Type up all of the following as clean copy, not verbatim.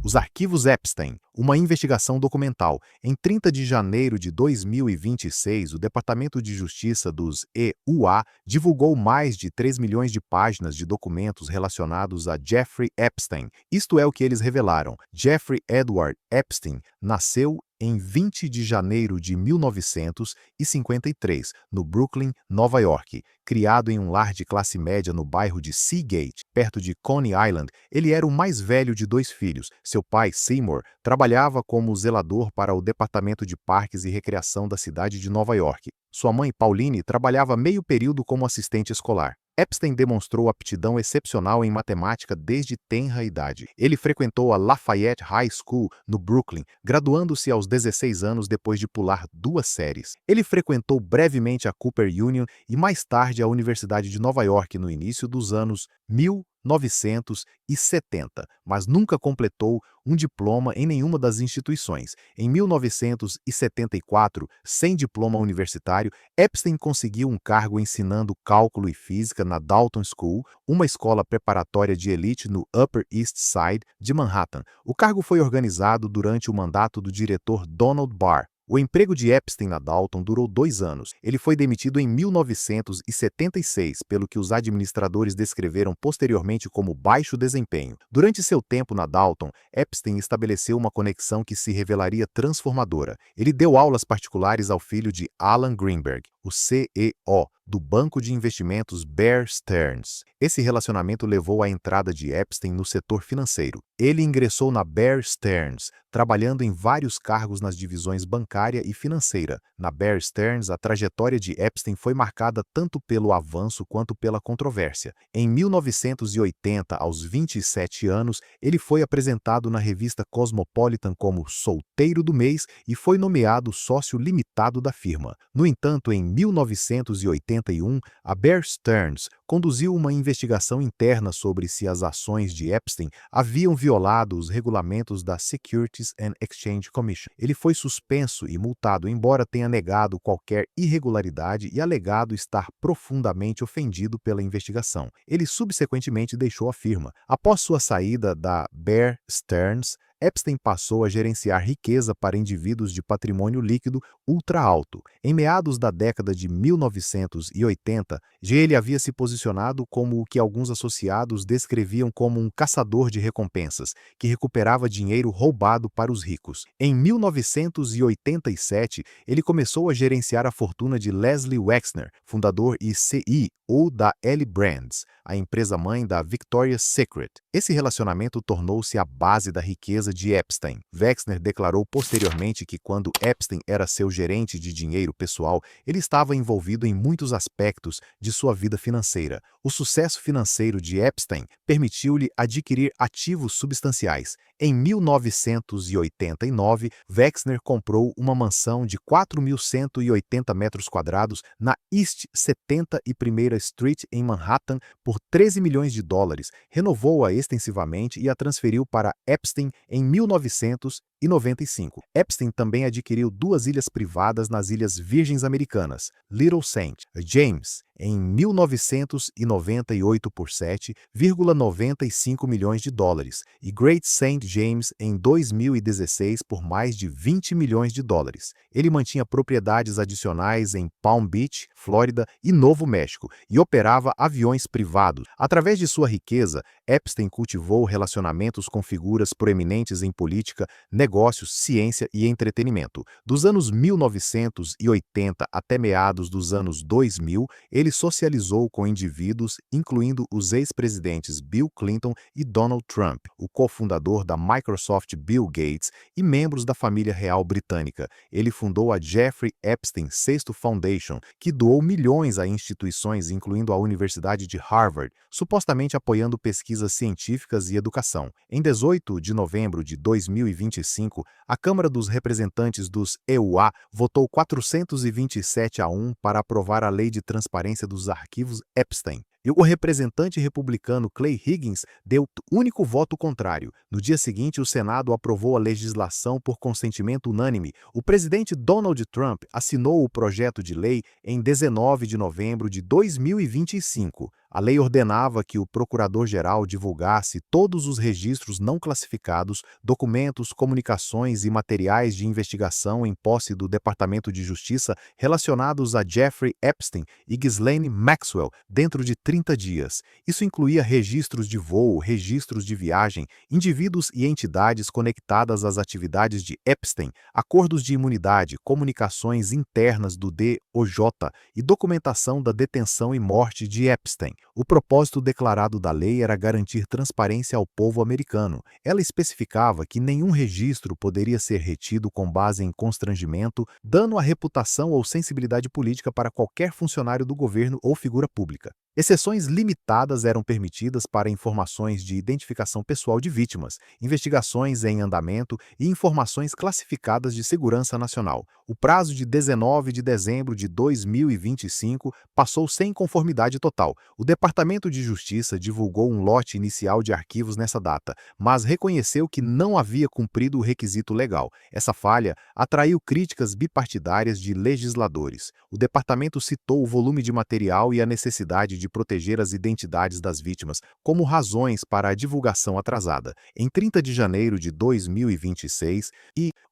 Os Arquivos Epstein, uma investigação documental. Em 30 de janeiro de 2026, o Departamento de Justiça dos EUA divulgou mais de 3 milhões de páginas de documentos relacionados a Jeffrey Epstein. Isto é o que eles revelaram. Jeffrey Edward Epstein nasceu em 20 de janeiro de 1953, no Brooklyn, Nova York. Criado em um lar de classe média no bairro de Seagate, perto de Coney Island, ele era o mais velho de 2 filhos. Seu pai, Seymour, trabalhava como zelador para o Departamento de Parques e Recreação da cidade de Nova York. Sua mãe, Pauline, trabalhava meio período como assistente escolar. Epstein demonstrou aptidão excepcional em matemática desde tenra idade. Ele frequentou a Lafayette High School, no Brooklyn, graduando-se aos 16 anos depois de pular 2 séries. Ele frequentou brevemente a Cooper Union e mais tarde a Universidade de Nova York no início dos anos 1970, mas nunca completou um diploma em nenhuma das instituições. Em 1974, sem diploma universitário, Epstein conseguiu um cargo ensinando cálculo e física na Dalton School, uma escola preparatória de elite no Upper East Side de Manhattan. O cargo foi organizado durante o mandato do diretor Donald Barr. O emprego de Epstein na Dalton durou 2 anos. Ele foi demitido em 1976, pelo que os administradores descreveram posteriormente como baixo desempenho. Durante seu tempo na Dalton, Epstein estabeleceu uma conexão que se revelaria transformadora. Ele deu aulas particulares ao filho de Alan Greenberg, o CEO, do banco de investimentos Bear Stearns. Esse relacionamento levou à entrada de Epstein no setor financeiro. Ele ingressou na Bear Stearns, trabalhando em vários cargos nas divisões bancária e financeira. Na Bear Stearns, a trajetória de Epstein foi marcada tanto pelo avanço quanto pela controvérsia. Em 1980, aos 27 anos, ele foi apresentado na revista Cosmopolitan como solteiro do mês e foi nomeado sócio limitado da firma. No entanto, em 1981, a Bear Stearns conduziu uma investigação interna sobre se as ações de Epstein haviam violado os regulamentos da Securities and Exchange Commission. Ele foi suspenso e multado, embora tenha negado qualquer irregularidade e alegado estar profundamente ofendido pela investigação. Ele subsequentemente deixou a firma. Após sua saída da Bear Stearns, Epstein passou a gerenciar riqueza para indivíduos de patrimônio líquido ultra alto. Em meados da década de 1980, ele havia se posicionado como o que alguns associados descreviam como um caçador de recompensas, que recuperava dinheiro roubado para os ricos. Em 1987, ele começou a gerenciar a fortuna de Leslie Wexner, fundador e CEO da L Brands, a empresa-mãe da Victoria's Secret. Esse relacionamento tornou-se a base da riqueza de Epstein. Wexner declarou posteriormente que quando Epstein era seu gerente de dinheiro pessoal, ele estava envolvido em muitos aspectos de sua vida financeira. O sucesso financeiro de Epstein permitiu-lhe adquirir ativos substanciais. Em 1989, Wexner comprou uma mansão de 4.180 metros quadrados na East 71ª Street em Manhattan por 13 milhões de dólares, renovou-a extensivamente e a transferiu para Epstein em 1995. Epstein também adquiriu 2 ilhas privadas nas Ilhas Virgens Americanas, Little St. James, em 1998 por 7,95 milhões de dólares e Great St. James em 2016 por mais de 20 milhões de dólares. Ele mantinha propriedades adicionais em Palm Beach, Flórida e Novo México e operava aviões privados. Através de sua riqueza, Epstein cultivou relacionamentos com figuras proeminentes em política, negócios, ciência e entretenimento. Dos anos 1980 até meados dos anos 2000, ele socializou com indivíduos, incluindo os ex-presidentes Bill Clinton e Donald Trump, o cofundador da Microsoft Bill Gates e membros da família real britânica. Ele fundou a Jeffrey Epstein VI Foundation, que doou milhões a instituições, incluindo a Universidade de Harvard, supostamente apoiando pesquisas científicas e educação. Em 18 de novembro de 2025, a Câmara dos Representantes dos EUA votou 427-1 para aprovar a Lei de Transparência dos Arquivos Epstein. E o representante republicano Clay Higgins deu único voto contrário. No dia seguinte, o Senado aprovou a legislação por consentimento unânime. O presidente Donald Trump assinou o projeto de lei em 19 de novembro de 2025. A lei ordenava que o procurador-geral divulgasse todos os registros não classificados, documentos, comunicações e materiais de investigação em posse do Departamento de Justiça relacionados a Jeffrey Epstein e Ghislaine Maxwell dentro de 30 dias. Isso incluía registros de voo, registros de viagem, indivíduos e entidades conectadas às atividades de Epstein, acordos de imunidade, comunicações internas do DOJ e documentação da detenção e morte de Epstein. O propósito declarado da lei era garantir transparência ao povo americano. Ela especificava que nenhum registro poderia ser retido com base em constrangimento, dano à reputação ou sensibilidade política para qualquer funcionário do governo ou figura pública. Exceções limitadas eram permitidas para informações de identificação pessoal de vítimas, investigações em andamento e informações classificadas de segurança nacional. O prazo de 19 de dezembro de 2025 passou sem conformidade total. O Departamento de Justiça divulgou um lote inicial de arquivos nessa data, mas reconheceu que não havia cumprido o requisito legal. Essa falha atraiu críticas bipartidárias de legisladores. O departamento citou o volume de material e a necessidade de proteger as identidades das vítimas como razões para a divulgação atrasada. Em 30 de janeiro de 2026,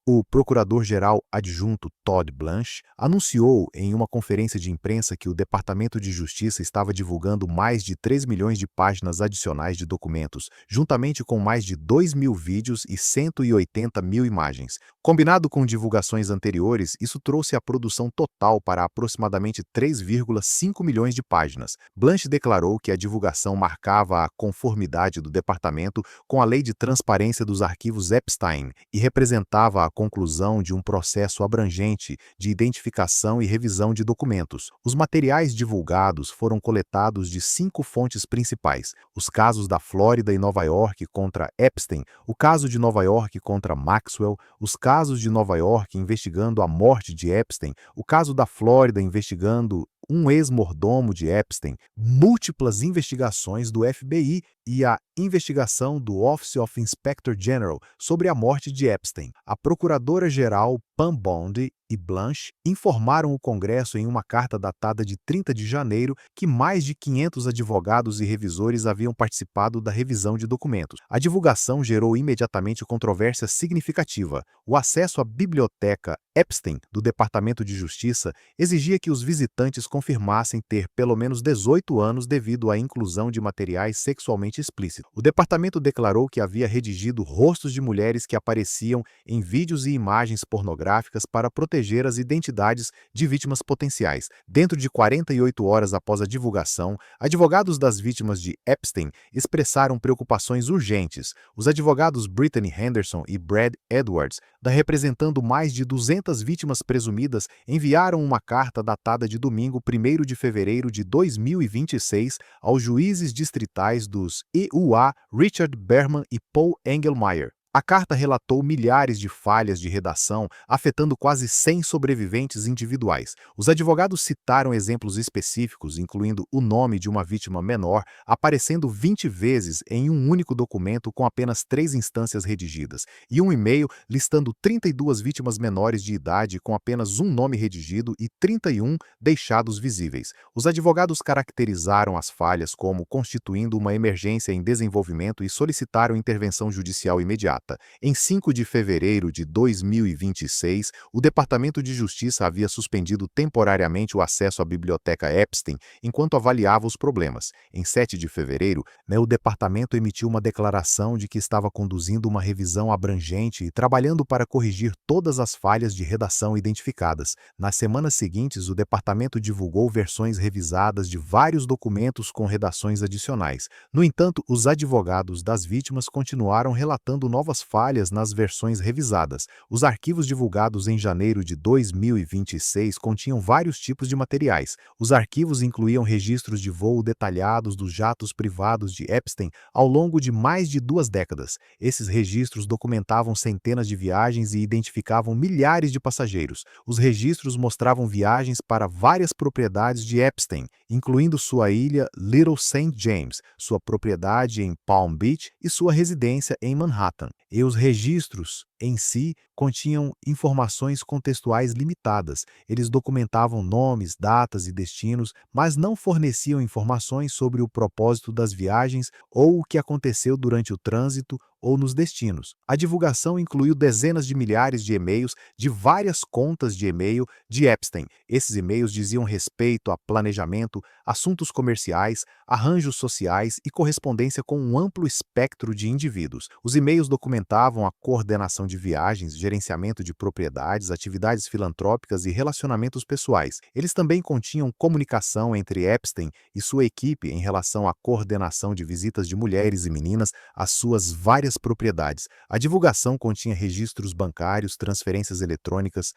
o procurador-geral adjunto Todd Blanche anunciou em uma conferência de imprensa que o Departamento de Justiça estava divulgando mais de 3 milhões de páginas adicionais de documentos, juntamente com mais de 2.000 vídeos e 180 mil imagens. Combinado com divulgações anteriores, isso trouxe a produção total para aproximadamente 3,5 milhões de páginas. Blanche declarou que a divulgação marcava a conformidade do departamento com a Lei de Transparência dos Arquivos Epstein e representava a conclusão de um processo abrangente de identificação e revisão de documentos. Os materiais divulgados foram coletados de 5 fontes principais: os casos da Flórida e Nova York contra Epstein, o caso de Nova York contra Maxwell, os casos de Nova York investigando a morte de Epstein, o caso da Flórida investigando um ex-mordomo de Epstein, múltiplas investigações do FBI e a investigação do Office of Inspector General sobre a morte de Epstein. A procuradora-geral Pam Bondi e Blanche informaram o Congresso em uma carta datada de 30 de janeiro que mais de 500 advogados e revisores haviam participado da revisão de documentos. A divulgação gerou imediatamente controvérsia significativa. O acesso à biblioteca Epstein do Departamento de Justiça exigia que os visitantes confirmassem ter pelo menos 18 anos devido à inclusão de materiais sexualmente explícitos. O departamento declarou que havia redigido rostos de mulheres que apareciam em vídeos e imagens pornográficas para proteger as identidades de vítimas potenciais. Dentro de 48 horas após a divulgação, advogados das vítimas de Epstein expressaram preocupações urgentes. Os advogados Brittany Henderson e Brad Edwards, representando mais de 200 vítimas presumidas, enviaram uma carta datada de domingo, 1º de fevereiro de 2026, aos juízes distritais dos EUA Richard Berman e Paul Engelmeyer. A carta relatou milhares de falhas de redação, afetando quase 100 sobreviventes individuais. Os advogados citaram exemplos específicos, incluindo o nome de uma vítima menor, aparecendo 20 vezes em um único documento com apenas 3 instâncias redigidas, e um e-mail listando 32 vítimas menores de idade com apenas um nome redigido e 31 deixados visíveis. Os advogados caracterizaram as falhas como constituindo uma emergência em desenvolvimento e solicitaram intervenção judicial imediata. Em 5 de fevereiro de 2026, o Departamento de Justiça havia suspendido temporariamente o acesso à biblioteca Epstein enquanto avaliava os problemas. Em 7 de fevereiro, o departamento emitiu uma declaração de que estava conduzindo uma revisão abrangente e trabalhando para corrigir todas as falhas de redação identificadas. Nas semanas seguintes, o departamento divulgou versões revisadas de vários documentos com redações adicionais. No entanto, os advogados das vítimas continuaram relatando novas falhas nas versões revisadas. Os arquivos divulgados em janeiro de 2026 continham vários tipos de materiais. Os arquivos incluíam registros de voo detalhados dos jatos privados de Epstein ao longo de mais de 2 décadas. Esses registros documentavam centenas de viagens e identificavam milhares de passageiros. Os registros mostravam viagens para várias propriedades de Epstein, incluindo sua ilha Little St. James, sua propriedade em Palm Beach e sua residência em Manhattan. E os registros em si continham informações contextuais limitadas. Eles documentavam nomes, datas e destinos, mas não forneciam informações sobre o propósito das viagens ou o que aconteceu durante o trânsito ou nos destinos. A divulgação incluiu dezenas de milhares de e-mails de várias contas de e-mail de Epstein. Esses e-mails diziam respeito a planejamento, assuntos comerciais, arranjos sociais e correspondência com um amplo espectro de indivíduos. Os e-mails documentavam a coordenação de viagens, gerenciamento de propriedades, atividades filantrópicas e relacionamentos pessoais. Eles também continham comunicação entre Epstein e sua equipe em relação à coordenação de visitas de mulheres e meninas às suas várias propriedades. A divulgação continha registros bancários, transferências eletrônicas,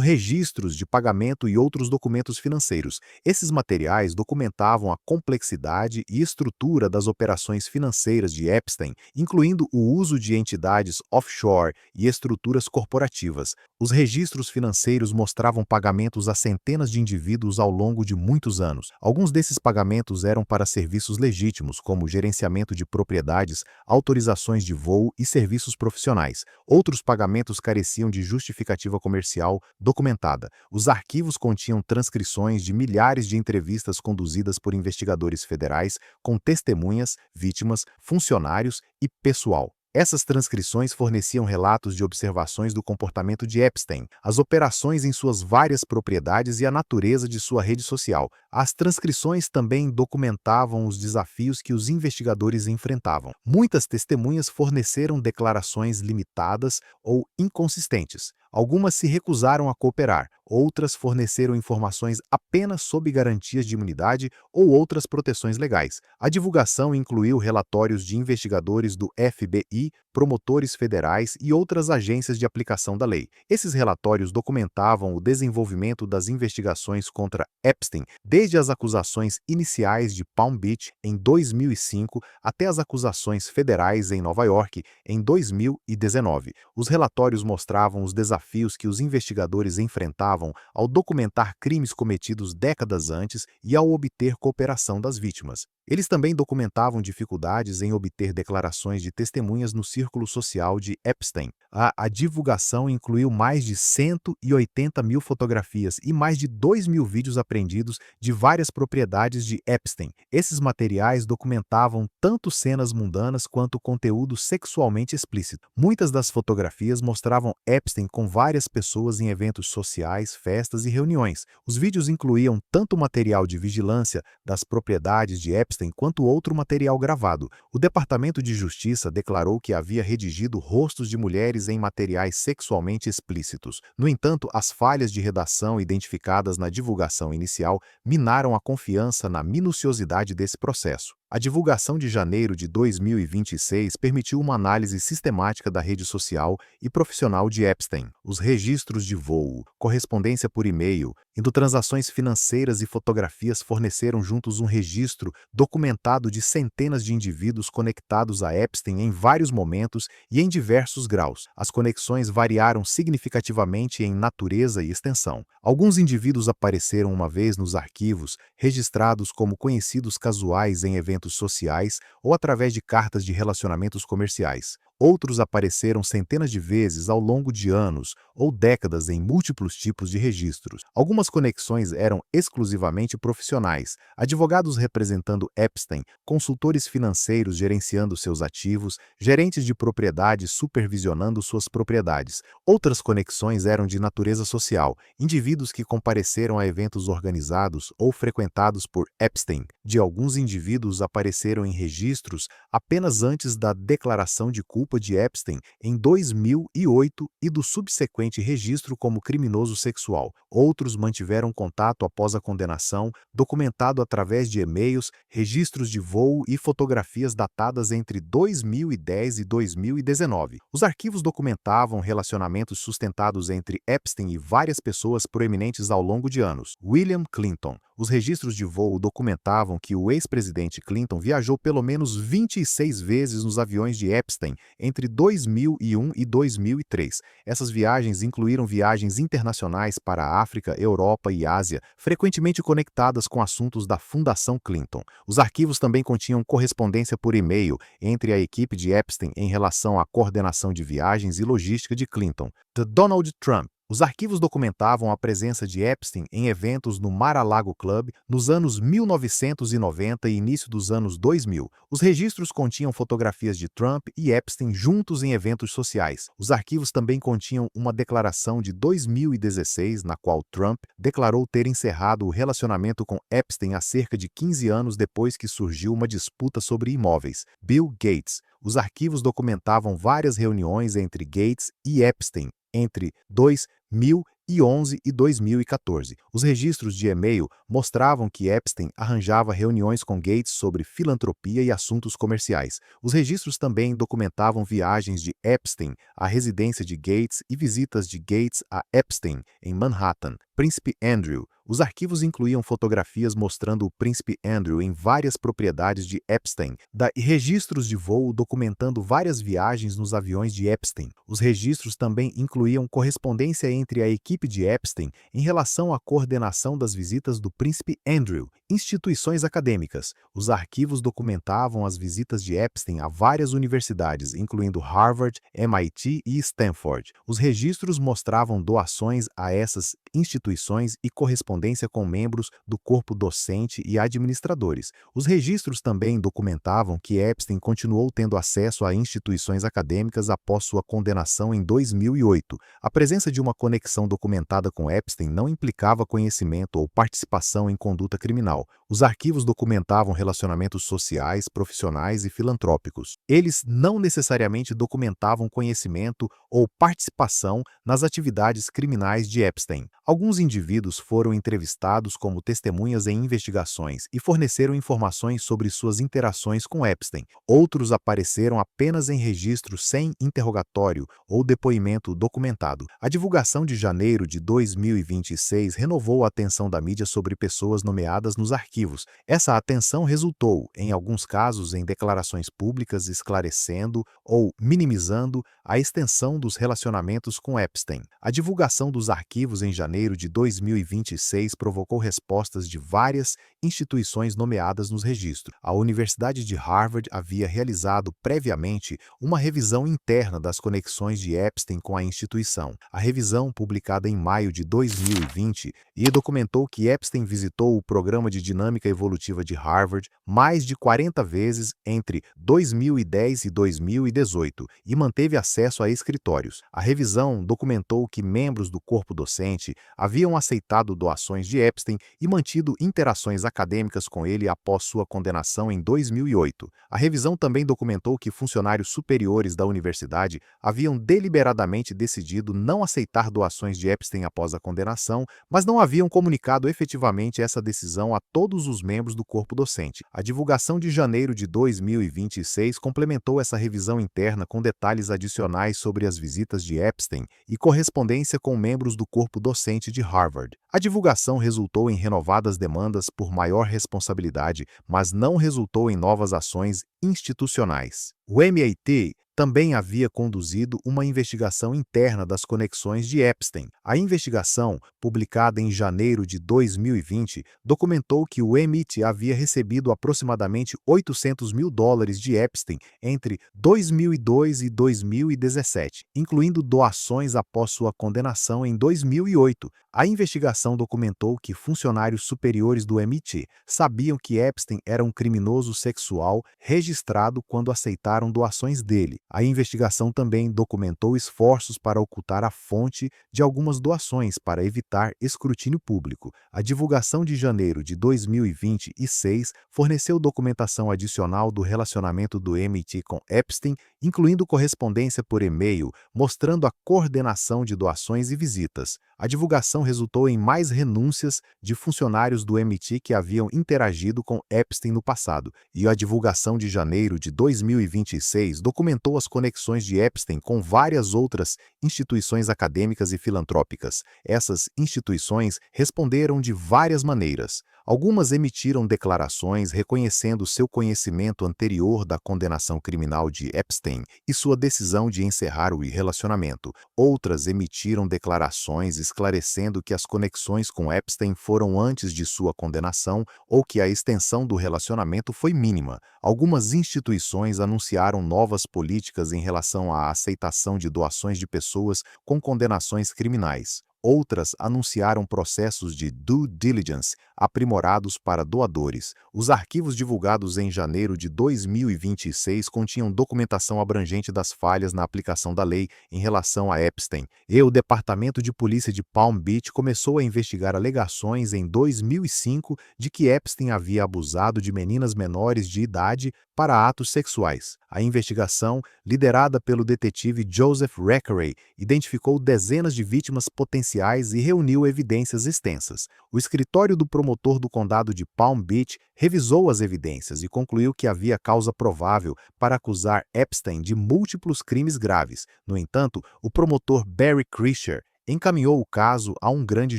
registros de pagamento e outros documentos financeiros. Esses materiais documentavam a complexidade e estrutura das operações financeiras de Epstein, incluindo o uso de entidades offshore e estruturas corporativas. Os registros financeiros mostravam pagamentos a centenas de indivíduos ao longo de muitos anos. Alguns desses pagamentos eram para serviços legítimos, como gerenciamento de propriedades, autorizações de voo e serviços profissionais. Outros pagamentos careciam de justificativa comercial documentada. Os arquivos continham transcrições de milhares de entrevistas conduzidas por investigadores federais com testemunhas, vítimas, funcionários e pessoal. Essas transcrições forneciam relatos de observações do comportamento de Epstein, as operações em suas várias propriedades e a natureza de sua rede social. As transcrições também documentavam os desafios que os investigadores enfrentavam. Muitas testemunhas forneceram declarações limitadas ou inconsistentes. Algumas se recusaram a cooperar, outras forneceram informações apenas sob garantias de imunidade ou outras proteções legais. A divulgação incluiu relatórios de investigadores do FBI, promotores federais e outras agências de aplicação da lei. Esses relatórios documentavam o desenvolvimento das investigações contra Epstein, desde as acusações iniciais de Palm Beach em 2005 até as acusações federais em Nova York em 2019. Os relatórios mostravam os desafios que os investigadores enfrentavam ao documentar crimes cometidos décadas antes e ao obter cooperação das vítimas. Eles também documentavam dificuldades em obter declarações de testemunhas no círculo social de Epstein. A divulgação incluiu mais de 180 mil fotografias e mais de 2 mil vídeos apreendidos de várias propriedades de Epstein. Esses materiais documentavam tanto cenas mundanas quanto conteúdo sexualmente explícito. Muitas das fotografias mostravam Epstein com várias pessoas em eventos sociais, festas e reuniões. Os vídeos incluíam tanto material de vigilância das propriedades de Epstein quanto outro material gravado. O Departamento de Justiça declarou que havia redigido rostos de mulheres em materiais sexualmente explícitos. No entanto, as falhas de redação identificadas na divulgação inicial minaram a confiança na minuciosidade desse processo. A divulgação de janeiro de 2026 permitiu uma análise sistemática da rede social e profissional de Epstein. Os registros de voo, correspondência por e-mail, transações financeiras e fotografias forneceram juntos um registro documentado de centenas de indivíduos conectados a Epstein em vários momentos e em diversos graus. As conexões variaram significativamente em natureza e extensão. Alguns indivíduos apareceram uma vez nos arquivos, registrados como conhecidos casuais em eventos sociais ou através de cartas de relacionamentos comerciais. Outros apareceram centenas de vezes ao longo de anos ou décadas em múltiplos tipos de registros. Algumas conexões eram exclusivamente profissionais, advogados representando Epstein, consultores financeiros gerenciando seus ativos, gerentes de propriedades supervisionando suas propriedades. Outras conexões eram de natureza social, indivíduos que compareceram a eventos organizados ou frequentados por Epstein. De alguns indivíduos apareceram em registros apenas antes da declaração de culpa de Epstein em 2008 e do subsequente registro como criminoso sexual. Outros mantiveram contato após a condenação, documentado através de e-mails, registros de voo e fotografias datadas entre 2010 e 2019. Os arquivos documentavam relacionamentos sustentados entre Epstein e várias pessoas proeminentes ao longo de anos. William Clinton, Os registros de voo documentavam que o ex-presidente Clinton viajou pelo menos 26 vezes nos aviões de Epstein entre 2001 e 2003. Essas viagens incluíram viagens internacionais para a África, Europa e Ásia, frequentemente conectadas com assuntos da Fundação Clinton. Os arquivos também continham correspondência por e-mail entre a equipe de Epstein em relação à coordenação de viagens e logística de Clinton. The Donald Trump. Os arquivos documentavam a presença de Epstein em eventos no Mar-a-Lago Club nos anos 1990 e início dos anos 2000. Os registros continham fotografias de Trump e Epstein juntos em eventos sociais. Os arquivos também continham uma declaração de 2016, na qual Trump declarou ter encerrado o relacionamento com Epstein há cerca de 15 anos depois que surgiu uma disputa sobre imóveis. Bill Gates. Os arquivos documentavam várias reuniões entre Gates e Epstein entre 2011 e 2014. Os registros de e-mail mostravam que Epstein arranjava reuniões com Gates sobre filantropia e assuntos comerciais. Os registros também documentavam viagens de Epstein à residência de Gates e visitas de Gates a Epstein, em Manhattan. Príncipe Andrew. Os arquivos incluíam fotografias mostrando o príncipe Andrew em várias propriedades de Epstein, e registros de voo documentando várias viagens nos aviões de Epstein. Os registros também incluíam correspondência entre a equipe de Epstein em relação à coordenação das visitas do príncipe Andrew. Instituições acadêmicas. Os arquivos documentavam as visitas de Epstein a várias universidades, incluindo Harvard, MIT e Stanford. Os registros mostravam doações a essas instituições e correspondência com membros do corpo docente e administradores. Os registros também documentavam que Epstein continuou tendo acesso a instituições acadêmicas após sua condenação em 2008. A presença de uma conexão documentada com Epstein não implicava conhecimento ou participação em conduta criminal. Os arquivos documentavam relacionamentos sociais, profissionais e filantrópicos. Eles não necessariamente documentavam conhecimento ou participação nas atividades criminais de Epstein. Alguns indivíduos foram entrevistados como testemunhas em investigações e forneceram informações sobre suas interações com Epstein. Outros apareceram apenas em registros sem interrogatório ou depoimento documentado. A divulgação de janeiro de 2026 renovou a atenção da mídia sobre pessoas nomeadas nos arquivos. Essa atenção resultou, em alguns casos, em declarações públicas esclarecendo ou minimizando a extensão dos relacionamentos com Epstein. A divulgação dos arquivos em janeiro de 2026 provocou respostas de várias instituições nomeadas nos registros. A Universidade de Harvard havia realizado previamente uma revisão interna das conexões de Epstein com a instituição. A revisão, publicada em maio de 2020, documentou que Epstein visitou o Programa de Dinâmica Evolutiva de Harvard mais de 40 vezes entre 2010 e 2018 e manteve acesso a escritórios. A revisão documentou que membros do corpo docente haviam aceitado doações de Epstein e mantido interações acadêmicas com ele após sua condenação em 2008. A revisão também documentou que funcionários superiores da universidade haviam deliberadamente decidido não aceitar doações de Epstein após a condenação, mas não haviam comunicado efetivamente essa decisão a todos os membros do corpo docente. A divulgação de janeiro de 2026 complementou essa revisão interna com detalhes adicionais sobre as visitas de Epstein e correspondência com membros do corpo docente de Harvard. A divulgação resultou em renovadas demandas por maior responsabilidade, mas não resultou em novas ações institucionais. O MIT também havia conduzido uma investigação interna das conexões de Epstein. A investigação, publicada em janeiro de 2020, documentou que o MIT havia recebido aproximadamente $800 mil de Epstein entre 2002 e 2017, incluindo doações após sua condenação em 2008. A investigação documentou que funcionários superiores do MIT sabiam que Epstein era um criminoso sexual registrado quando aceitaram doações dele. A investigação também documentou esforços para ocultar a fonte de algumas doações para evitar escrutínio público. A divulgação de janeiro de 2026 forneceu documentação adicional do relacionamento do MIT com Epstein, incluindo correspondência por e-mail, mostrando a coordenação de doações e visitas. A divulgação resultou em mais renúncias de funcionários do MIT que haviam interagido com Epstein no passado, e a divulgação de janeiro de 2026 documentou as conexões de Epstein com várias outras instituições acadêmicas e filantrópicas. Essas instituições responderam de várias maneiras. Algumas emitiram declarações reconhecendo seu conhecimento anterior da condenação criminal de Epstein e sua decisão de encerrar o relacionamento. Outras emitiram declarações esclarecendo que as conexões com Epstein foram antes de sua condenação ou que a extensão do relacionamento foi mínima. Algumas instituições anunciaram novas políticas em relação à aceitação de doações de pessoas com condenações criminais. Outras anunciaram processos de due diligence aprimorados para doadores. Os arquivos divulgados em janeiro de 2026 continham documentação abrangente das falhas na aplicação da lei em relação a Epstein, e o Departamento de Polícia de Palm Beach começou a investigar alegações em 2005 de que Epstein havia abusado de meninas menores de idade para atos sexuais. A investigação, liderada pelo detetive Joseph Recarey, identificou dezenas de vítimas potenciais e reuniu evidências extensas. O escritório do promotor do condado de Palm Beach revisou as evidências e concluiu que havia causa provável para acusar Epstein de múltiplos crimes graves. No entanto, o promotor Barry Krischer encaminhou o caso a um grande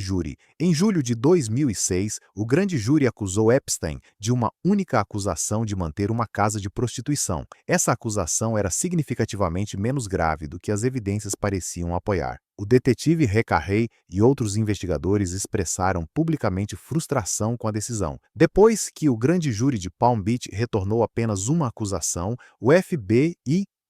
júri. Em julho de 2006, o grande júri acusou Epstein de uma única acusação de manter uma casa de prostituição. Essa acusação era significativamente menos grave do que as evidências pareciam apoiar. O detetive Recarey e outros investigadores expressaram publicamente frustração com a decisão. Depois que o grande júri de Palm Beach retornou apenas uma acusação, o FBI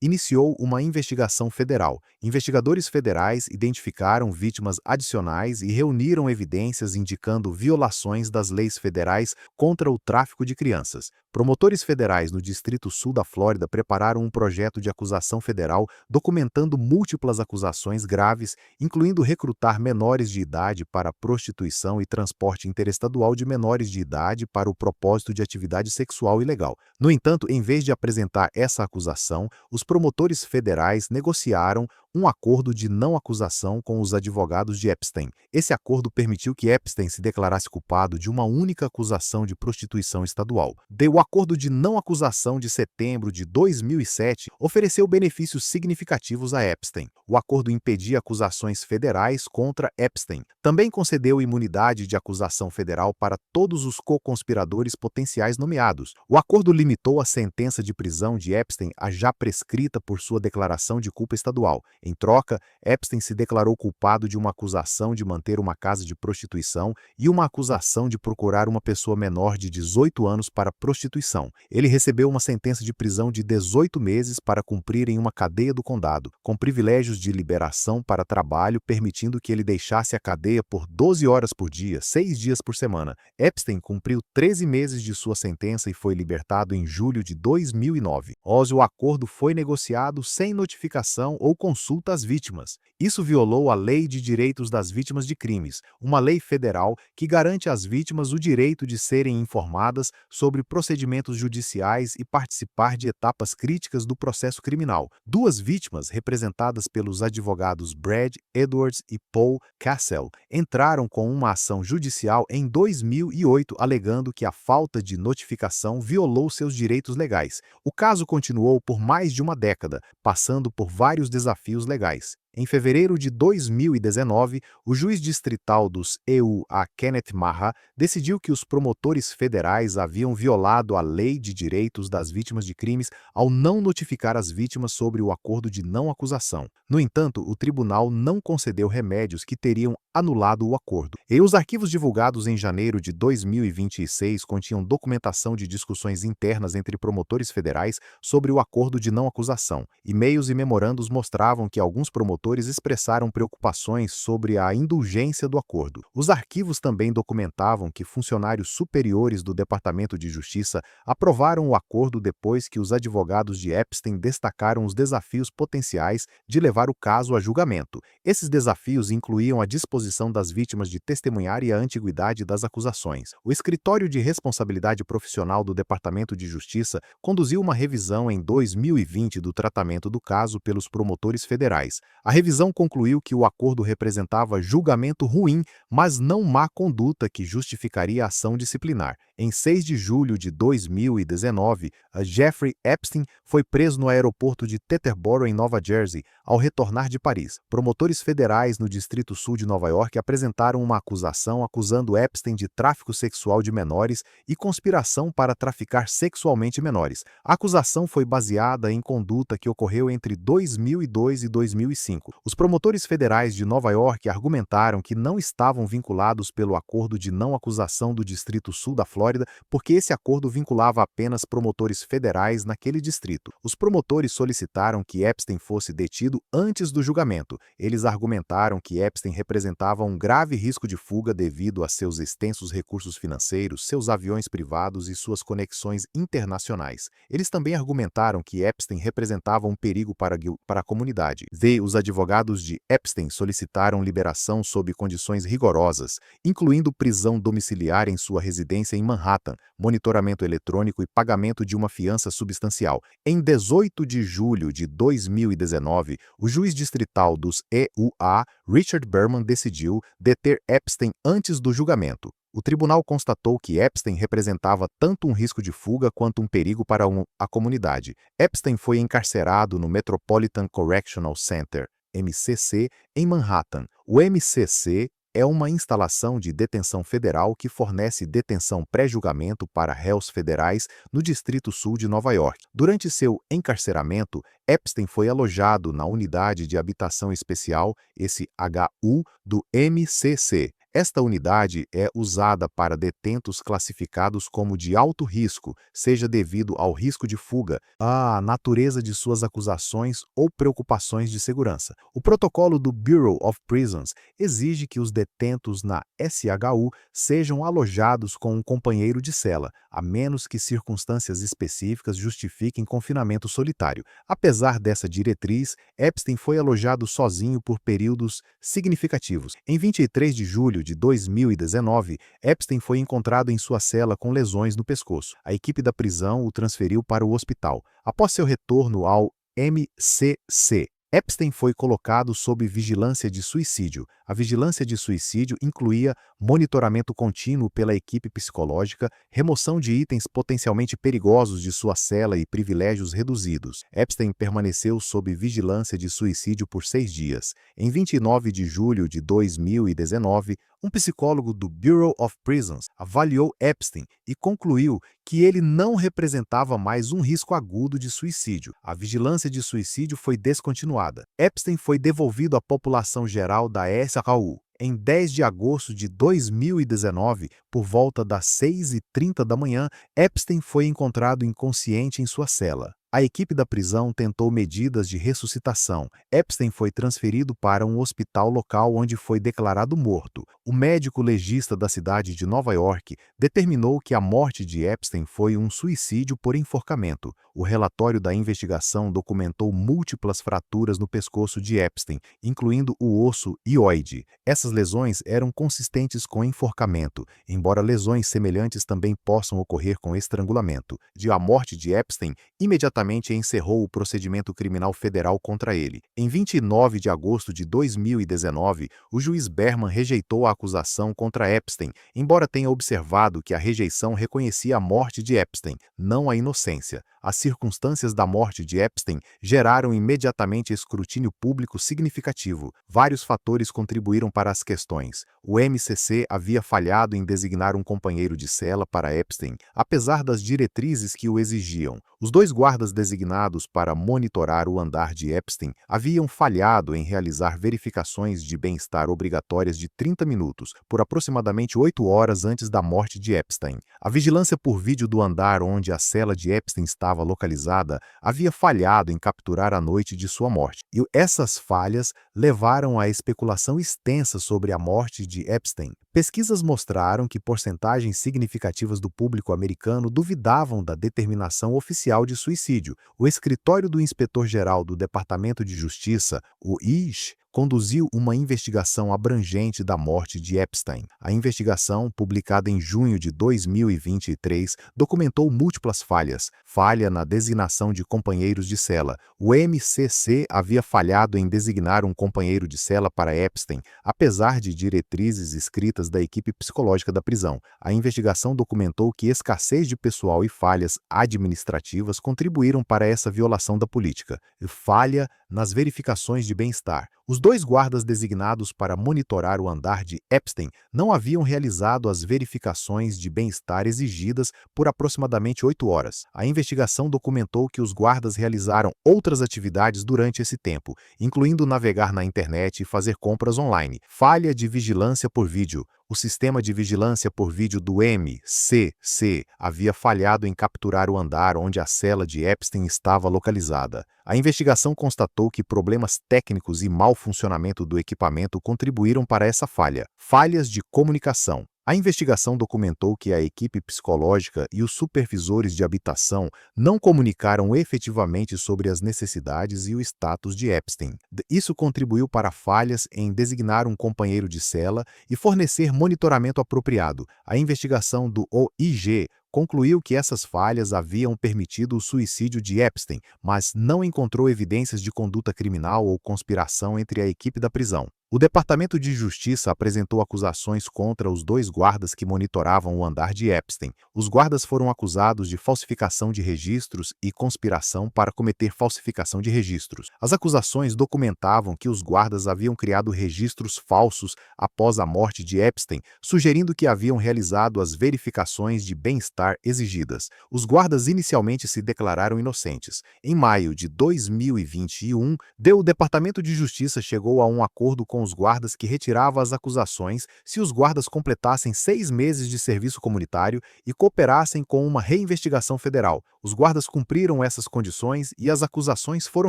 iniciou uma investigação federal. Investigadores federais identificaram vítimas adicionais e reuniram evidências indicando violações das leis federais contra o tráfico de crianças. Promotores federais no Distrito Sul da Flórida prepararam um projeto de acusação federal documentando múltiplas acusações graves, incluindo recrutar menores de idade para prostituição e transporte interestadual de menores de idade para o propósito de atividade sexual ilegal. No entanto, em vez de apresentar essa acusação, os promotores federais negociaram um acordo de não acusação com os advogados de Epstein. Esse acordo permitiu que Epstein se declarasse culpado de uma única acusação de prostituição estadual. O acordo de não acusação de setembro de 2007 ofereceu benefícios significativos a Epstein. O acordo impedia acusações federais contra Epstein. Também concedeu imunidade de acusação federal para todos os co-conspiradores potenciais nomeados. O acordo limitou a sentença de prisão de Epstein a já prescrita por sua declaração de culpa estadual. Em troca, Epstein se declarou culpado de uma acusação de manter uma casa de prostituição e uma acusação de procurar uma pessoa menor de 18 anos para prostituição. Ele recebeu uma sentença de prisão de 18 meses para cumprir em uma cadeia do condado, com privilégios de liberação para trabalho, permitindo que ele deixasse a cadeia por 12 horas por dia, 6 dias por semana. Epstein cumpriu 13 meses de sua sentença e foi libertado em julho de 2009. O acordo foi negociado sem notificação ou consulta às vítimas. Isso violou a Lei de Direitos das Vítimas de Crimes, uma lei federal que garante às vítimas o direito de serem informadas sobre procedimentos judiciais e participar de etapas críticas do processo criminal. Duas vítimas, representadas pelos advogados Brad Edwards e Paul Cassell, entraram com uma ação judicial em 2008 alegando que a falta de notificação violou seus direitos legais. O caso continuou por mais de uma década, passando por vários desafios legais. Em fevereiro de 2019, o juiz distrital dos EUA, Kenneth Maha, decidiu que os promotores federais haviam violado a Lei de Direitos das Vítimas de Crimes ao não notificar as vítimas sobre o acordo de não acusação. No entanto, o tribunal não concedeu remédios que teriam anulado o acordo. E os arquivos divulgados em janeiro de 2026 continham documentação de discussões internas entre promotores federais sobre o acordo de não acusação. E-mails e memorandos mostravam que alguns promotores expressaram preocupações sobre a indulgência do acordo. Os arquivos também documentavam que funcionários superiores do Departamento de Justiça aprovaram o acordo depois que os advogados de Epstein destacaram os desafios potenciais de levar o caso a julgamento. Esses desafios incluíam a disposição das vítimas de testemunhar e a antiguidade das acusações. O Escritório de Responsabilidade Profissional do Departamento de Justiça conduziu uma revisão em 2020 do tratamento do caso pelos promotores federais. A revisão concluiu que o acordo representava julgamento ruim, mas não má conduta que justificaria a ação disciplinar. Em 6 de julho de 2019, Jeffrey Epstein foi preso no aeroporto de Teterboro, em Nova Jersey, ao retornar de Paris. Promotores federais no Distrito Sul de Nova York apresentaram uma acusação acusando Epstein de tráfico sexual de menores e conspiração para traficar sexualmente menores. A acusação foi baseada em conduta que ocorreu entre 2002 e 2005. Os promotores federais de Nova York argumentaram que não estavam vinculados pelo acordo de não acusação do Distrito Sul da Flórida, porque esse acordo vinculava apenas promotores federais naquele distrito. Os promotores solicitaram que Epstein fosse detido antes do julgamento. Eles argumentaram que Epstein representava um grave risco de fuga devido a seus extensos recursos financeiros, seus aviões privados e suas conexões internacionais. Eles também argumentaram que Epstein representava um perigo para a comunidade. Os advogados de Epstein solicitaram liberação sob condições rigorosas, incluindo prisão domiciliar em sua residência em Manhattan, monitoramento eletrônico e pagamento de uma fiança substancial. Em 18 de julho de 2019, o juiz distrital dos EUA, Richard Berman, decidiu deter Epstein antes do julgamento. O tribunal constatou que Epstein representava tanto um risco de fuga quanto um perigo para a comunidade. Epstein foi encarcerado no Metropolitan Correctional Center, MCC, em Manhattan. O MCC é uma instalação de detenção federal que fornece detenção pré-julgamento para réus federais no Distrito Sul de Nova York. Durante seu encarceramento, Epstein foi alojado na Unidade de Habitação Especial, esse HU, do MCC. Esta unidade é usada para detentos classificados como de alto risco, seja devido ao risco de fuga, à natureza de suas acusações ou preocupações de segurança. O protocolo do Bureau of Prisons exige que os detentos na SHU sejam alojados com um companheiro de cela, a menos que circunstâncias específicas justifiquem confinamento solitário. Apesar dessa diretriz, Epstein foi alojado sozinho por períodos significativos. Em 23 de julho de 2019, Epstein foi encontrado em sua cela com lesões no pescoço. A equipe da prisão o transferiu para o hospital. Após seu retorno ao MCC, Epstein foi colocado sob vigilância de suicídio. A vigilância de suicídio incluía monitoramento contínuo pela equipe psicológica, remoção de itens potencialmente perigosos de sua cela e privilégios reduzidos. Epstein permaneceu sob vigilância de suicídio por 6 dias. Em 29 de julho de 2019, um psicólogo do Bureau of Prisons avaliou Epstein e concluiu que ele não representava mais um risco agudo de suicídio. A vigilância de suicídio foi descontinuada. Epstein foi devolvido à população geral da SHU. Em 10 de agosto de 2019, por volta das 6h30 da manhã, Epstein foi encontrado inconsciente em sua cela. A equipe da prisão tentou medidas de ressuscitação. Epstein foi transferido para um hospital local onde foi declarado morto. O médico legista da cidade de Nova York determinou que a morte de Epstein foi um suicídio por enforcamento. O relatório da investigação documentou múltiplas fraturas no pescoço de Epstein, incluindo o osso hioide. Essas lesões eram consistentes com enforcamento, embora lesões semelhantes também possam ocorrer com estrangulamento. A morte de Epstein imediatamente encerrou o procedimento criminal federal contra ele. Em 29 de agosto de 2019, o juiz Berman rejeitou a acusação contra Epstein, embora tenha observado que a rejeição reconhecia a morte de Epstein, não a inocência. As circunstâncias da morte de Epstein geraram imediatamente escrutínio público significativo. Vários fatores contribuíram para as questões. O MCC havia falhado em designar um companheiro de cela para Epstein, apesar das diretrizes que o exigiam. Os 2 guardas designados para monitorar o andar de Epstein haviam falhado em realizar verificações de bem-estar obrigatórias de 30 minutos, por aproximadamente 8 horas antes da morte de Epstein. A vigilância por vídeo do andar onde a cela de Epstein estava localizada havia falhado em capturar a noite de sua morte. E essas falhas levaram à especulação extensa sobre a morte de Epstein. Pesquisas mostraram que porcentagens significativas do público americano duvidavam da determinação oficial de suicídio. O escritório do Inspetor-Geral do Departamento de Justiça, o ISH, conduziu uma investigação abrangente da morte de Epstein. A investigação, publicada em junho de 2023, documentou múltiplas falhas. Falha na designação de companheiros de cela. O MCC havia falhado em designar um companheiro de cela para Epstein, apesar de diretrizes escritas da equipe psicológica da prisão. A investigação documentou que escassez de pessoal e falhas administrativas contribuíram para essa violação da política. Falha nas verificações de bem-estar. Os dois guardas designados para monitorar o andar de Epstein não haviam realizado as verificações de bem-estar exigidas por aproximadamente 8 horas. A investigação documentou que os guardas realizaram outras atividades durante esse tempo, incluindo navegar na internet e fazer compras online. Falha de vigilância por vídeo. O sistema de vigilância por vídeo do MCC havia falhado em capturar o andar onde a cela de Epstein estava localizada. A investigação constatou que problemas técnicos e mau funcionamento do equipamento contribuíram para essa falha. Falhas de comunicação. A investigação documentou que a equipe psicológica e os supervisores de habitação não comunicaram efetivamente sobre as necessidades e o status de Epstein. Isso contribuiu para falhas em designar um companheiro de cela e fornecer monitoramento apropriado. A investigação do OIG concluiu que essas falhas haviam permitido o suicídio de Epstein, mas não encontrou evidências de conduta criminal ou conspiração entre a equipe da prisão. O Departamento de Justiça apresentou acusações contra os dois guardas que monitoravam o andar de Epstein. Os guardas foram acusados de falsificação de registros e conspiração para cometer falsificação de registros. As acusações documentavam que os guardas haviam criado registros falsos após a morte de Epstein, sugerindo que haviam realizado as verificações de bem-estar exigidas. Os guardas inicialmente se declararam inocentes. Em maio de 2021, o Departamento de Justiça chegou a um acordo com os guardas que retirava as acusações se os guardas completassem 6 meses de serviço comunitário e cooperassem com uma reinvestigação federal. Os guardas cumpriram essas condições e as acusações foram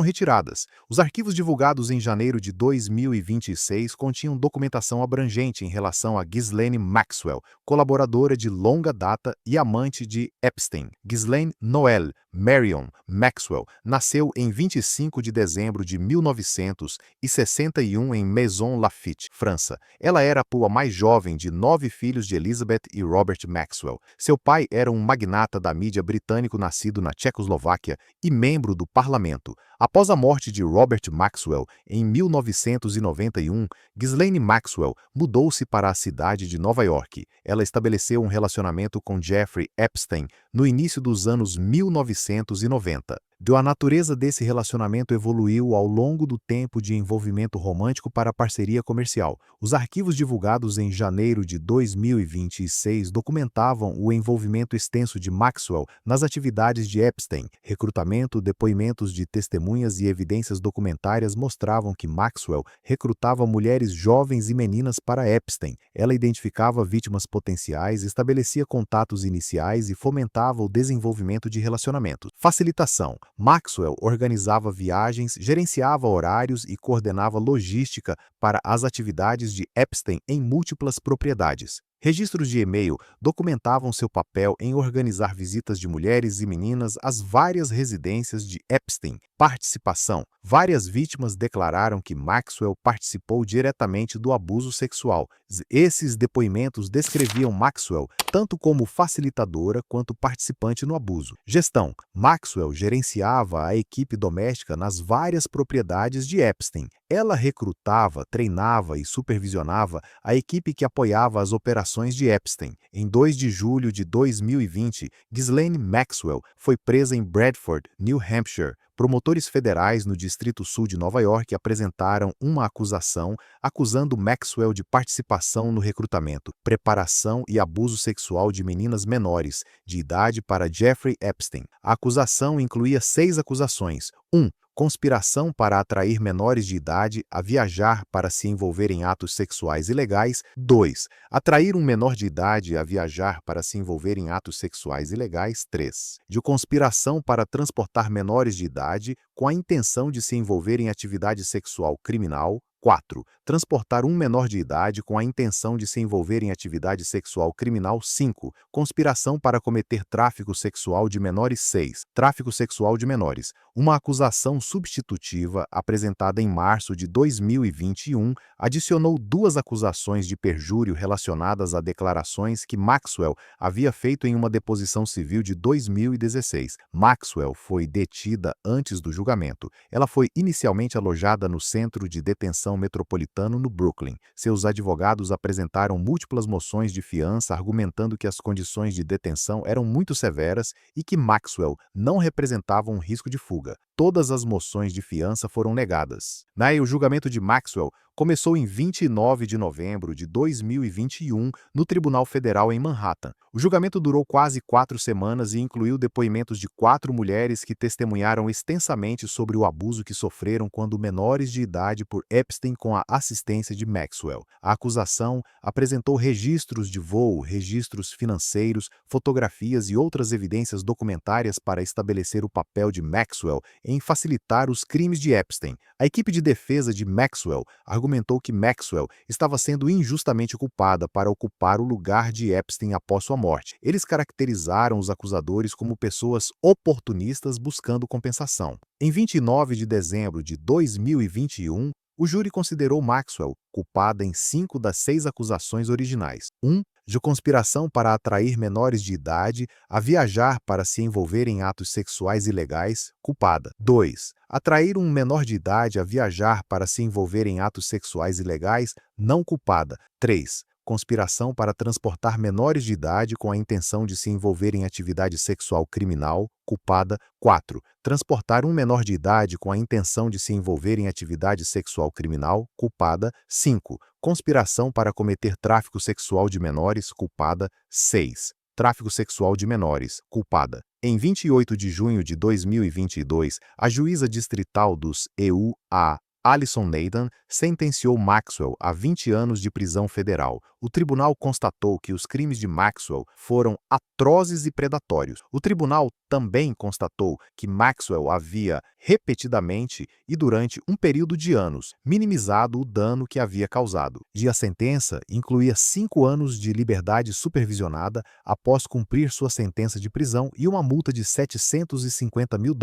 retiradas. Os arquivos divulgados em janeiro de 2026 continham documentação abrangente em relação a Ghislaine Maxwell, colaboradora de longa data e amante de Epstein. Ghislaine Noel Marion Maxwell nasceu em 25 de dezembro de 1961 em Maison Lafitte, França. Ela era a mais jovem de 9 filhos de Elizabeth e Robert Maxwell. Seu pai era um magnata da mídia britânico nascido na Tchecoslováquia e membro do parlamento. Após a morte de Robert Maxwell, em 1991, Ghislaine Maxwell mudou-se para a cidade de Nova York. Ela estabeleceu um relacionamento com Jeffrey Epstein no início dos anos 1990. A natureza desse relacionamento evoluiu ao longo do tempo de envolvimento romântico para parceria comercial. Os arquivos divulgados em janeiro de 2026 documentavam o envolvimento extenso de Maxwell nas atividades de Epstein. Recrutamento, depoimentos de testemunhas e evidências documentárias mostravam que Maxwell recrutava mulheres jovens e meninas para Epstein. Ela identificava vítimas potenciais, estabelecia contatos iniciais e fomentava o desenvolvimento de relacionamentos. Facilitação. Maxwell organizava viagens, gerenciava horários e coordenava logística para as atividades de Epstein em múltiplas propriedades. Registros de e-mail documentavam seu papel em organizar visitas de mulheres e meninas às várias residências de Epstein. Participação. Várias vítimas declararam que Maxwell participou diretamente do abuso sexual. Esses depoimentos descreviam Maxwell tanto como facilitadora quanto participante no abuso. Gestão. Maxwell gerenciava a equipe doméstica nas várias propriedades de Epstein. Ela recrutava, treinava e supervisionava a equipe que apoiava as operações de Epstein. Em 2 de julho de 2020, Ghislaine Maxwell foi presa em Bradford, New Hampshire. Promotores federais no Distrito Sul de Nova York apresentaram uma acusação acusando Maxwell de participação no recrutamento, preparação e abuso sexual de meninas menores, de idade para Jeffrey Epstein. A acusação incluía 6 acusações. 1. Conspiração para atrair menores de idade a viajar para se envolver em atos sexuais ilegais. 2. Atrair um menor de idade a viajar para se envolver em atos sexuais ilegais. 3. De conspiração para transportar menores de idade com a intenção de se envolver em atividade sexual criminal. 4. Transportar um menor de idade com a intenção de se envolver em atividade sexual criminal. 5. Conspiração para cometer tráfico sexual de menores. 6. Tráfico sexual de menores. Uma acusação substitutiva, apresentada em março de 2021, adicionou 2 acusações de perjúrio relacionadas a declarações que Maxwell havia feito em uma deposição civil de 2016. Maxwell foi detida antes do julgamento. Ela foi inicialmente alojada no Centro de Detenção Metropolitano no Brooklyn. Seus advogados apresentaram múltiplas moções de fiança argumentando que as condições de detenção eram muito severas e que Maxwell não representava um risco de fuga. Todas as moções de fiança foram negadas. O julgamento de Maxwell começou em 29 de novembro de 2021 no Tribunal Federal em Manhattan. O julgamento durou quase 4 semanas e incluiu depoimentos de 4 mulheres que testemunharam extensamente sobre o abuso que sofreram quando menores de idade por Epstein com a assistência de Maxwell. A acusação apresentou registros de voo, registros financeiros, fotografias e outras evidências documentárias para estabelecer o papel de Maxwell em facilitar os crimes de Epstein. A equipe de defesa de Maxwell argumentou que Maxwell estava sendo injustamente culpada para ocupar o lugar de Epstein após sua morte. Eles caracterizaram os acusadores como pessoas oportunistas buscando compensação. Em 29 de dezembro de 2021, o júri considerou Maxwell culpada em 5 das 6 acusações originais. 1. De conspiração para atrair menores de idade a viajar para se envolver em atos sexuais ilegais, culpada. 2. Atrair um menor de idade a viajar para se envolver em atos sexuais ilegais, não culpada. 3. Conspiração para transportar menores de idade com a intenção de se envolver em atividade sexual criminal, culpada. 4. Transportar um menor de idade com a intenção de se envolver em atividade sexual criminal, culpada. 5. Conspiração para cometer tráfico sexual de menores, culpada. 6. Tráfico sexual de menores, culpada. Em 28 de junho de 2022, a juíza distrital dos EUA, Alison Nathan, sentenciou Maxwell a 20 anos de prisão federal. O tribunal constatou que os crimes de Maxwell foram atrozes e predatórios. O tribunal também constatou que Maxwell havia repetidamente e durante um período de anos minimizado o dano que havia causado. A sentença incluía 5 anos de liberdade supervisionada após cumprir sua sentença de prisão e uma multa de $750 mil.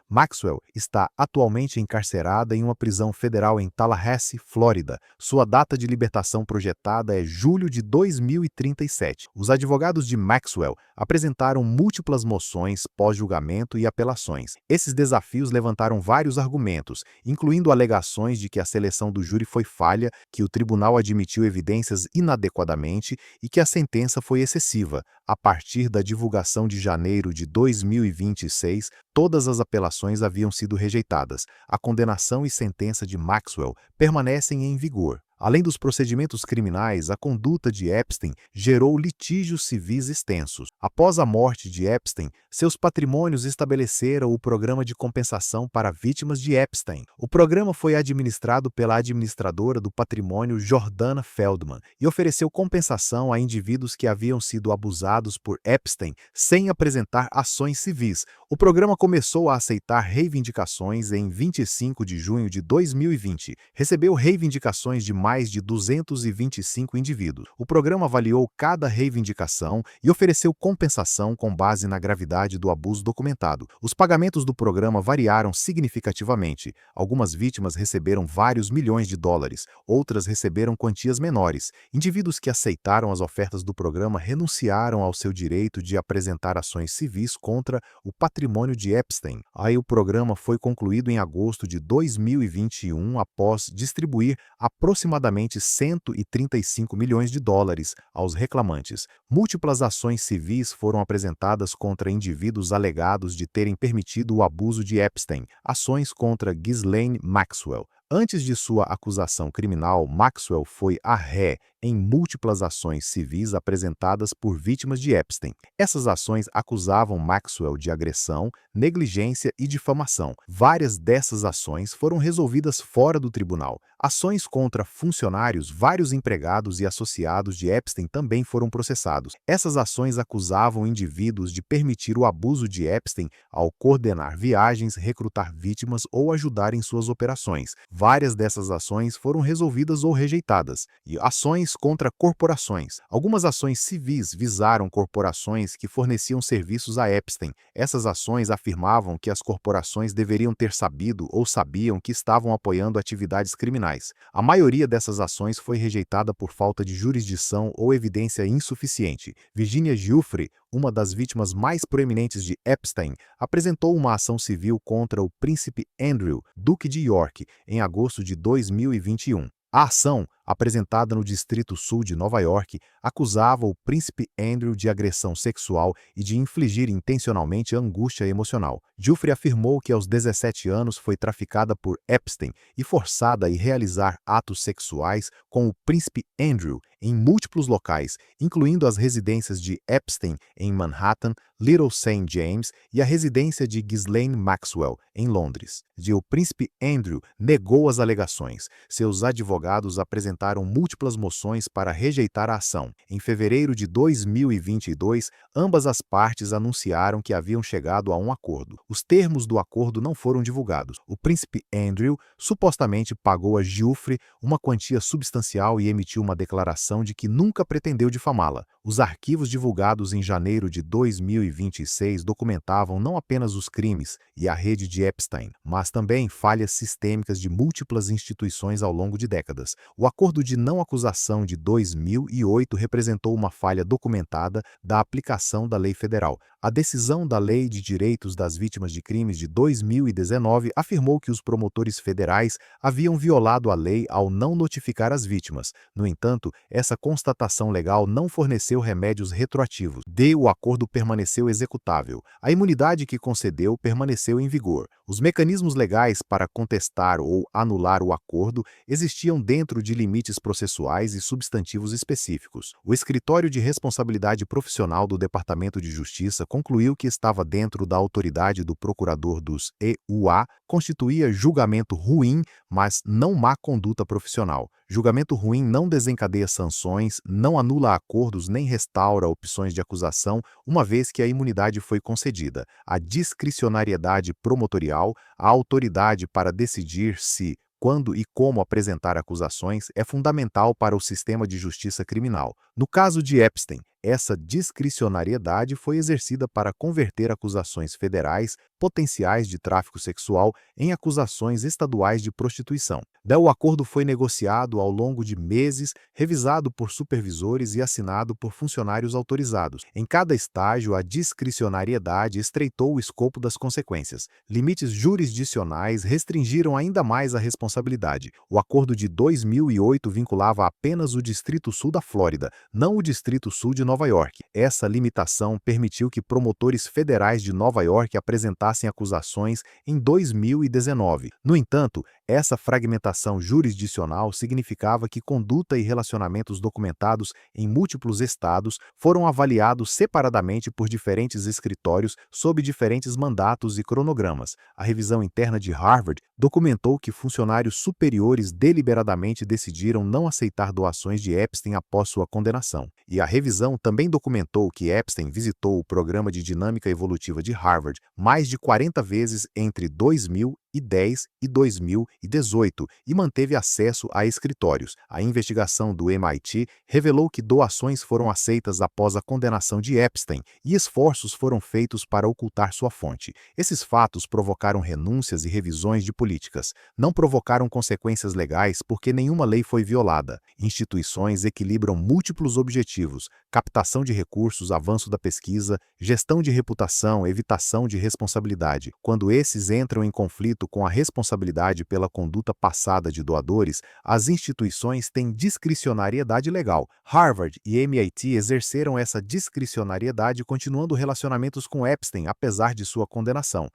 Maxwell está atualmente encarcerada em uma prisão federal em Tallahassee, Flórida. Sua data de libertação projetada é julho de 2037. Os advogados de Maxwell apresentaram múltiplas moções pós-julgamento e apelações. Esses desafios levantaram vários argumentos, incluindo alegações de que a seleção do júri foi falha, que o tribunal admitiu evidências inadequadamente e que a sentença foi excessiva. A partir da divulgação de janeiro de 2026, todas as apelações haviam sido rejeitadas. A condenação e sentença de Maxwell permanecem em vigor. Além dos procedimentos criminais, a conduta de Epstein gerou litígios civis extensos. Após a morte de Epstein, seus patrimônios estabeleceram o Programa de Compensação para Vítimas de Epstein. O programa foi administrado pela administradora do patrimônio Jordana Feldman e ofereceu compensação a indivíduos que haviam sido abusados por Epstein sem apresentar ações civis. O programa começou a aceitar reivindicações em 25 de junho de 2020. Recebeu reivindicações de mais de 225 indivíduos. O programa avaliou cada reivindicação e ofereceu compensação com base na gravidade do abuso documentado. Os pagamentos do programa variaram significativamente. Algumas vítimas receberam vários milhões de dólares, outras receberam quantias menores. Indivíduos que aceitaram as ofertas do programa renunciaram ao seu direito de apresentar ações civis contra o patrimônio de Epstein. O programa foi concluído em agosto de 2021 após distribuir aproximadamente 135 milhões de dólares aos reclamantes. Múltiplas ações civis foram apresentadas contra indivíduos alegados de terem permitido o abuso de Epstein. Ações contra Ghislaine Maxwell. Antes de sua acusação criminal, Maxwell foi a ré em múltiplas ações civis apresentadas por vítimas de Epstein. Essas ações acusavam Maxwell de agressão, negligência e difamação. Várias dessas ações foram resolvidas fora do tribunal. Ações contra funcionários, vários empregados e associados de Epstein também foram processados. Essas ações acusavam indivíduos de permitir o abuso de Epstein ao coordenar viagens, recrutar vítimas ou ajudar em suas operações. Várias dessas ações foram resolvidas ou rejeitadas. E ações contra corporações. Algumas ações civis visaram corporações que forneciam serviços a Epstein. Essas ações afirmavam que as corporações deveriam ter sabido ou sabiam que estavam apoiando atividades criminais. A maioria dessas ações foi rejeitada por falta de jurisdição ou evidência insuficiente. Virginia Giuffre, uma das vítimas mais proeminentes de Epstein, apresentou uma ação civil contra o príncipe Andrew, duque de York, em agosto de 2021. A ação, apresentada no Distrito Sul de Nova York, acusava o príncipe Andrew de agressão sexual e de infligir intencionalmente angústia emocional. Giuffre afirmou que aos 17 anos foi traficada por Epstein e forçada a realizar atos sexuais com o príncipe Andrew em múltiplos locais, incluindo as residências de Epstein em Manhattan, Little St. James e a residência de Ghislaine Maxwell, em Londres. O príncipe Andrew negou as alegações. Seus advogados apresentaram múltiplas moções para rejeitar a ação. Em fevereiro de 2022, ambas as partes anunciaram que haviam chegado a um acordo. Os termos do acordo não foram divulgados. O príncipe Andrew supostamente pagou a Giuffre uma quantia substancial e emitiu uma declaração de que nunca pretendeu difamá-la. Os arquivos divulgados em janeiro de 2026 documentavam não apenas os crimes e a rede de Epstein, mas também falhas sistêmicas de múltiplas instituições ao longo de décadas. O acordo de não acusação de 2008 representou uma falha documentada da aplicação da lei federal. A decisão da Lei de Direitos das Vítimas de Crimes de 2019 afirmou que os promotores federais haviam violado a lei ao não notificar as vítimas. No entanto, essa constatação legal não forneceu remédios retroativos. O acordo permaneceu executável. A imunidade que concedeu permaneceu em vigor. Os mecanismos legais para contestar ou anular o acordo existiam dentro de limites processuais e substantivos específicos. O Escritório de Responsabilidade Profissional do Departamento de Justiça concluiu que estava dentro da autoridade do procurador dos EUA, constituía julgamento ruim, mas não má conduta profissional. Julgamento ruim não desencadeia sanções, não anula acordos nem restaura opções de acusação, uma vez que a imunidade foi concedida. A discricionariedade promotorial, a autoridade para decidir se, quando e como apresentar acusações é fundamental para o sistema de justiça criminal. No caso de Epstein, essa discricionariedade foi exercida para converter acusações federais potenciais de tráfico sexual em acusações estaduais de prostituição. O acordo foi negociado ao longo de meses, revisado por supervisores e assinado por funcionários autorizados. Em cada estágio, a discricionariedade estreitou o escopo das consequências. Limites jurisdicionais restringiram ainda mais a responsabilidade. O acordo de 2008 vinculava apenas o Distrito Sul da Flórida, não o Distrito Sul de Nova York. Essa limitação permitiu que promotores federais de Nova York apresentassem acusações em 2019. No entanto, essa fragmentação jurisdicional significava que conduta e relacionamentos documentados em múltiplos estados foram avaliados separadamente por diferentes escritórios sob diferentes mandatos e cronogramas. A revisão interna de Harvard documentou que funcionários superiores deliberadamente decidiram não aceitar doações de Epstein após sua condenação. E a revisão também documentou que Epstein visitou o Programa de Dinâmica Evolutiva de Harvard mais de 40 vezes entre 2010 e 2018 e manteve acesso a escritórios. A investigação do MIT revelou que doações foram aceitas após a condenação de Epstein e esforços foram feitos para ocultar sua fonte. Esses fatos provocaram renúncias e revisões de políticas. Não provocaram consequências legais porque nenhuma lei foi violada. Instituições equilibram múltiplos objetivos: captação de recursos, avanço da pesquisa, gestão de reputação, evitação de responsabilidade. Quando esses entram em conflito com a responsabilidade pela conduta passada de doadores, as instituições têm discricionariedade legal. Harvard e MIT exerceram essa discricionariedade continuando relacionamentos com Epstein apesar de sua condenação.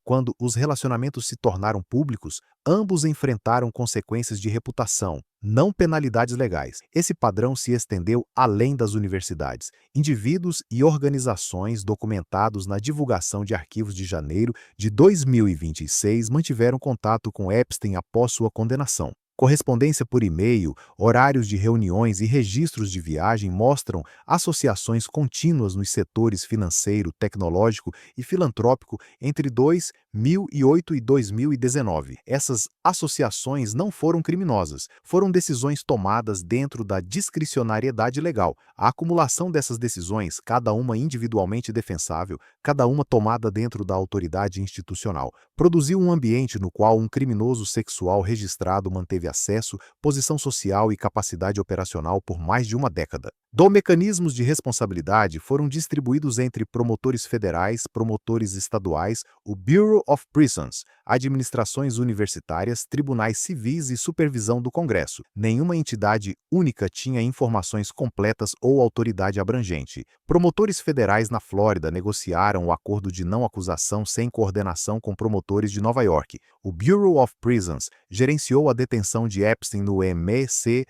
Quando os relacionamentos se tornaram públicos, ambos enfrentaram consequências de reputação, não penalidades legais. Esse padrão se estendeu além das universidades. Indivíduos e organizações documentados na divulgação de arquivos de janeiro de 2026 mantiveram contato com Epstein após sua condenação. Correspondência por e-mail, horários de reuniões e registros de viagem mostram associações contínuas nos setores financeiro, tecnológico e filantrópico entre 2008 e 2019. Essas associações não foram criminosas, foram decisões tomadas dentro da discricionariedade legal. A acumulação dessas decisões, cada uma individualmente defensável, cada uma tomada dentro da autoridade institucional, produziu um ambiente no qual um criminoso sexual registrado manteve acesso, posição social e capacidade operacional por mais de uma década. Mecanismos de responsabilidade foram distribuídos entre promotores federais, promotores estaduais, o Bureau of Prisons, administrações universitárias, tribunais civis e supervisão do Congresso. Nenhuma entidade única tinha informações completas ou autoridade abrangente. Promotores federais na Flórida negociaram o acordo de não acusação sem coordenação com promotores de Nova York. O Bureau of Prisons gerenciou a detenção de Epstein no MECC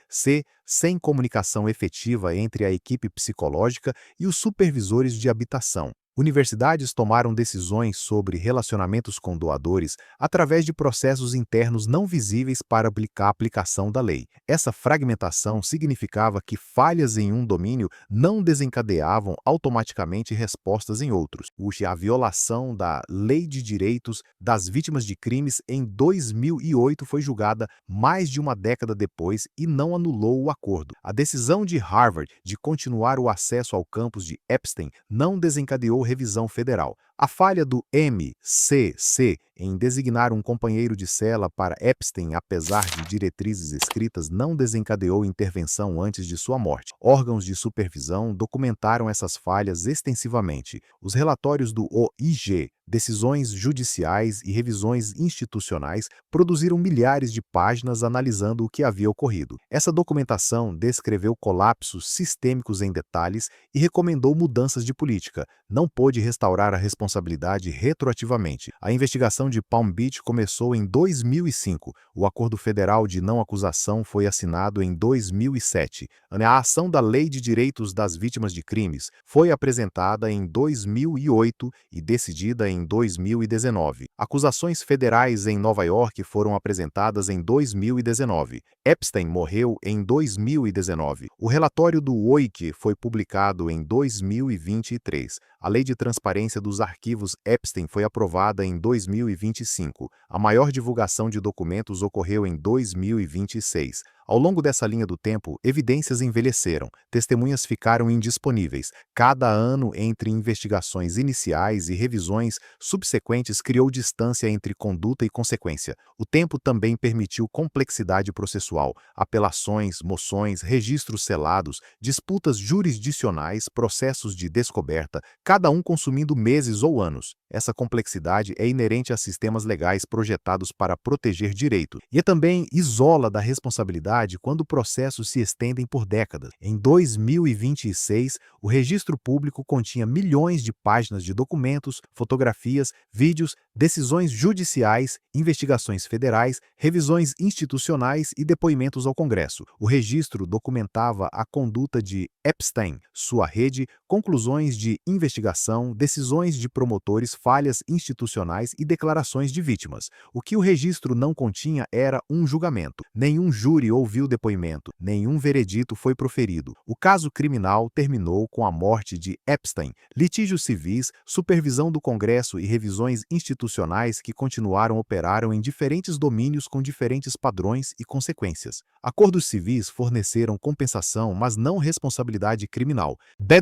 sem comunicação efetiva entre a equipe psicológica e os supervisores de habitação. Universidades tomaram decisões sobre relacionamentos com doadores através de processos internos não visíveis para aplicar a aplicação da lei. Essa fragmentação significava que falhas em um domínio não desencadeavam automaticamente respostas em outros. A violação da Lei de Direitos das Vítimas de Crimes em 2008 foi julgada mais de uma década depois e não anulou o acordo. A decisão de Harvard de continuar o acesso ao campus de Epstein não desencadeou revisão federal. A falha do MCC em designar um companheiro de cela para Epstein, apesar de diretrizes escritas, não desencadeou intervenção antes de sua morte. Órgãos de supervisão documentaram essas falhas extensivamente. Os relatórios do OIG, decisões judiciais e revisões institucionais produziram milhares de páginas analisando o que havia ocorrido. Essa documentação descreveu colapsos sistêmicos em detalhes e recomendou mudanças de política. Não pôde restaurar a responsabilidade retroativamente. A investigação de Palm Beach começou em 2005. O acordo federal de não acusação foi assinado em 2007. A ação da Lei de Direitos das Vítimas de Crimes foi apresentada em 2008 e decidida em 2019. Acusações federais em Nova York foram apresentadas em 2019. Epstein morreu em 2019. O relatório do OIG foi publicado em 2023. A Lei de Transparência dos Arquivos Epstein foi aprovada em 2025. A maior divulgação de documentos ocorreu em 2026. Ao longo dessa linha do tempo, evidências envelheceram, testemunhas ficaram indisponíveis. Cada ano entre investigações iniciais e revisões subsequentes criou distância entre conduta e consequência. O tempo também permitiu complexidade processual, apelações, moções, registros selados, disputas jurisdicionais, processos de descoberta, cada um consumindo meses ou anos. Essa complexidade é inerente a sistemas legais projetados para proteger direito e também isola da responsabilidade quando processos se estendem por décadas. Em 2026, o registro público continha milhões de páginas de documentos, fotografias, vídeos, decisões judiciais, investigações federais, revisões institucionais e depoimentos ao Congresso. O registro documentava a conduta de Epstein, sua rede, conclusões de investigação, decisões de promotores, falhas institucionais e declarações de vítimas. O que o registro não continha era um julgamento. Nenhum júri ouviu depoimento, nenhum veredito foi proferido. O caso criminal terminou com a morte de Epstein. Litígios civis, supervisão do Congresso e revisões institucionais que continuaram operaram em diferentes domínios com diferentes padrões e consequências. Acordos civis forneceram compensação, mas não responsabilidade criminal.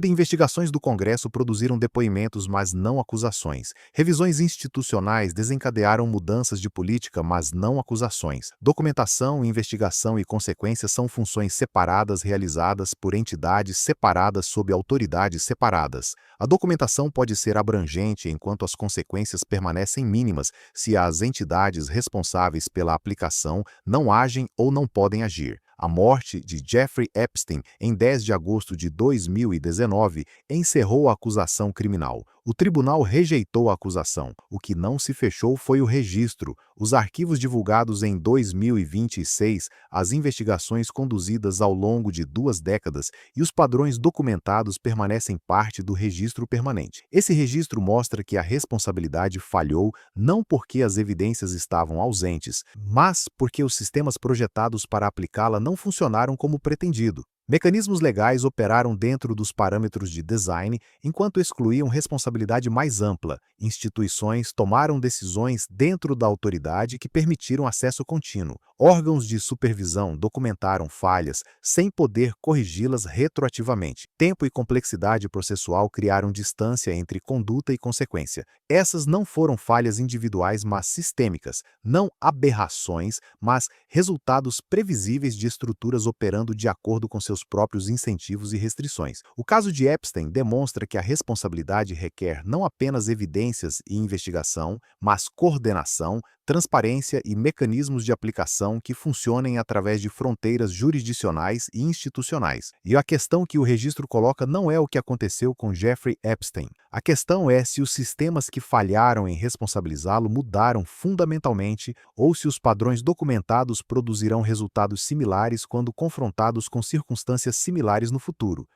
Investigações do Congresso produziram depoimentos, mas não acusações. Revisões institucionais desencadearam mudanças de política, mas não acusações. Documentação, investigação e consequências são funções separadas realizadas por entidades separadas sob autoridades separadas. A documentação pode ser abrangente enquanto as consequências permanecem mínimas se as entidades responsáveis pela aplicação não agem ou não podem agir. A morte de Jeffrey Epstein, em 10 de agosto de 2019, encerrou a acusação criminal. O tribunal rejeitou a acusação. O que não se fechou foi o registro. Os arquivos divulgados em 2026, as investigações conduzidas ao longo de 2 décadas e os padrões documentados permanecem parte do registro permanente. Esse registro mostra que a responsabilidade falhou não porque as evidências estavam ausentes, mas porque os sistemas projetados para aplicá-la não funcionaram como pretendido. Mecanismos legais operaram dentro dos parâmetros de design, enquanto excluíam responsabilidade mais ampla. Instituições tomaram decisões dentro da autoridade que permitiram acesso contínuo. Órgãos de supervisão documentaram falhas sem poder corrigi-las retroativamente. Tempo e complexidade processual criaram distância entre conduta e consequência. Essas não foram falhas individuais, mas sistêmicas, não aberrações, mas resultados previsíveis de estruturas operando de acordo com seus próprios incentivos e restrições. O caso de Epstein demonstra que a responsabilidade requer não apenas evidências e investigação, mas coordenação, transparência e mecanismos de aplicação que funcionem através de fronteiras jurisdicionais e institucionais. E a questão que o registro coloca não é o que aconteceu com Jeffrey Epstein. A questão é se os sistemas que falharam em responsabilizá-lo mudaram fundamentalmente ou se os padrões documentados produzirão resultados similares quando confrontados com circunstâncias similares no futuro.